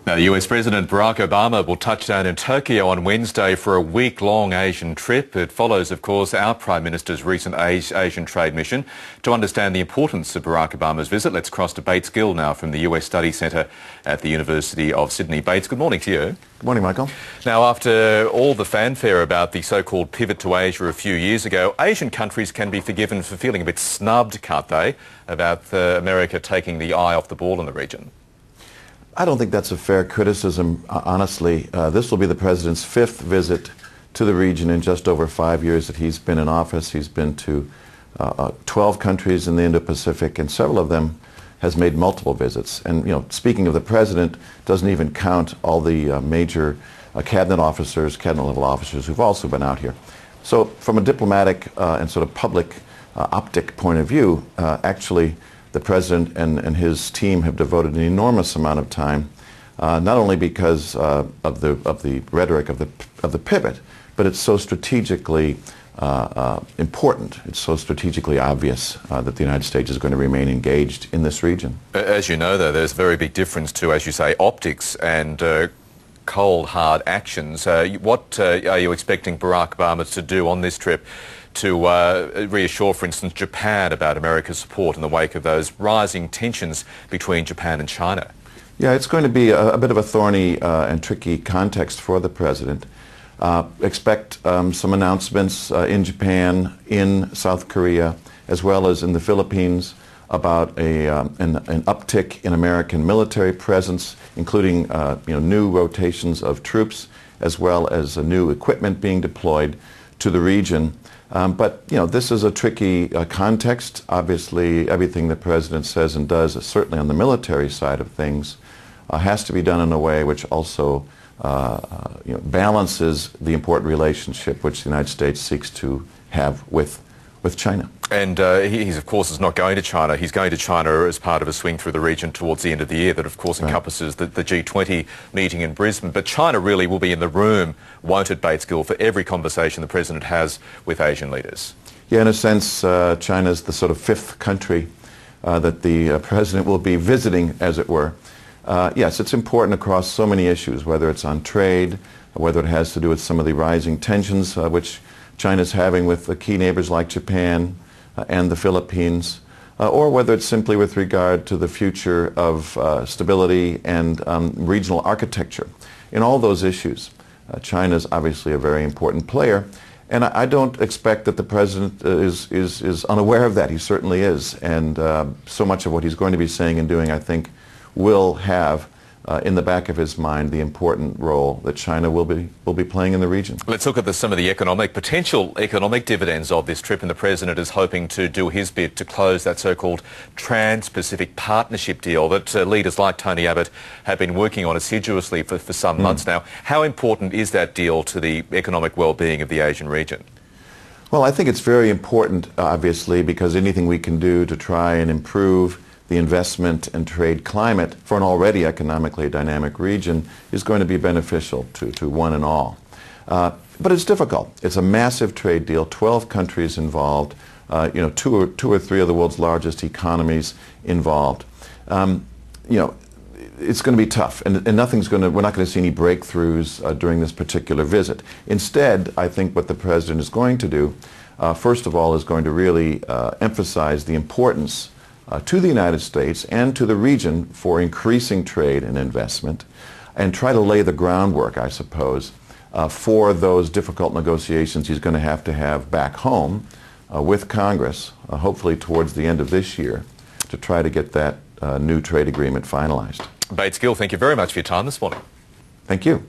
Now, US President Barack Obama will touch down in Tokyo on Wednesday for a week-long Asian trip. It follows, of course, our Prime Minister's recent Asian trade mission. To understand the importance of Barack Obama's visit, let's cross to Bates Gill now from the US Study Centre at the University of Sydney. Bates, good morning to you. Good morning, Michael. Now, after all the fanfare about the so-called pivot to Asia a few years ago, Asian countries can be forgiven for feeling a bit snubbed, can't they, about America taking the eye off the ball in the region? I don't think that's a fair criticism, honestly. This will be the president's fifth visit to the region in just over 5 years that he's been in office. He's been to 12 countries in the Indo-Pacific, and several of them has made multiple visits. And, you know, speaking of the president, doesn't even count all the major cabinet level officers who've also been out here. So from a diplomatic and sort of public optic point of view, actually, the president and his team have devoted an enormous amount of time, not only because of the rhetoric of the pivot, but it's so strategically important. It's so strategically obvious that the United States is going to remain engaged in this region. As you know, though, there's a very big difference to, as you say, optics and cold, hard actions. What are you expecting Barack Obama to do on this trip to reassure, for instance, Japan about America's support in the wake of those rising tensions between Japan and China? Yeah, it's going to be a bit of a thorny and tricky context for the president. Expect some announcements in Japan, in South Korea, as well as in the Philippines about an uptick in American military presence, including new rotations of troops, as well as new equipment being deployed to the region. But, you know, this is a tricky context. Obviously, everything the president says and does, certainly on the military side of things, has to be done in a way which also balances the important relationship which the United States seeks to have with China. And he, of course, is not going to China. He's going to China as part of a swing through the region towards the end of the year that, of course, encompasses the G20 meeting in Brisbane. But China really will be in the room, won't it, Bates Gill, for every conversation the president has with Asian leaders? Yeah, in a sense, China's the sort of fifth country that the president will be visiting, as it were. Yes, it's important across so many issues, whether it's on trade, whether it has to do with some of the rising tensions which China's having with the key neighbors like Japan and the Philippines, or whether it's simply with regard to the future of stability and regional architecture. In all those issues, China's obviously a very important player, and I don't expect that the president is unaware of that. He certainly is, and so much of what he's going to be saying and doing, I think, will have in the back of his mind the important role that China will be playing in the region. Let's look at some of the potential economic dividends of this trip, and the president is hoping to do his bit to close that so-called Trans-Pacific Partnership deal that leaders like Tony Abbott have been working on assiduously for some months now. How important is that deal to the economic well-being of the Asian region? Well, I think it's very important, obviously, because anything we can do to try and improve the investment and trade climate for an already economically dynamic region is going to be beneficial to one and all. But it's difficult. It's a massive trade deal, 12 countries involved, two or three of the world's largest economies involved. It's going to be tough, and we're not going to see any breakthroughs during this particular visit. Instead, I think what the president is going to do, first of all, is going to really emphasize the importance to the United States and to the region for increasing trade and investment, and try to lay the groundwork, I suppose, for those difficult negotiations he's going to have back home with Congress, hopefully towards the end of this year, to try to get that new trade agreement finalized. Bates Gill, thank you very much for your time this morning. Thank you.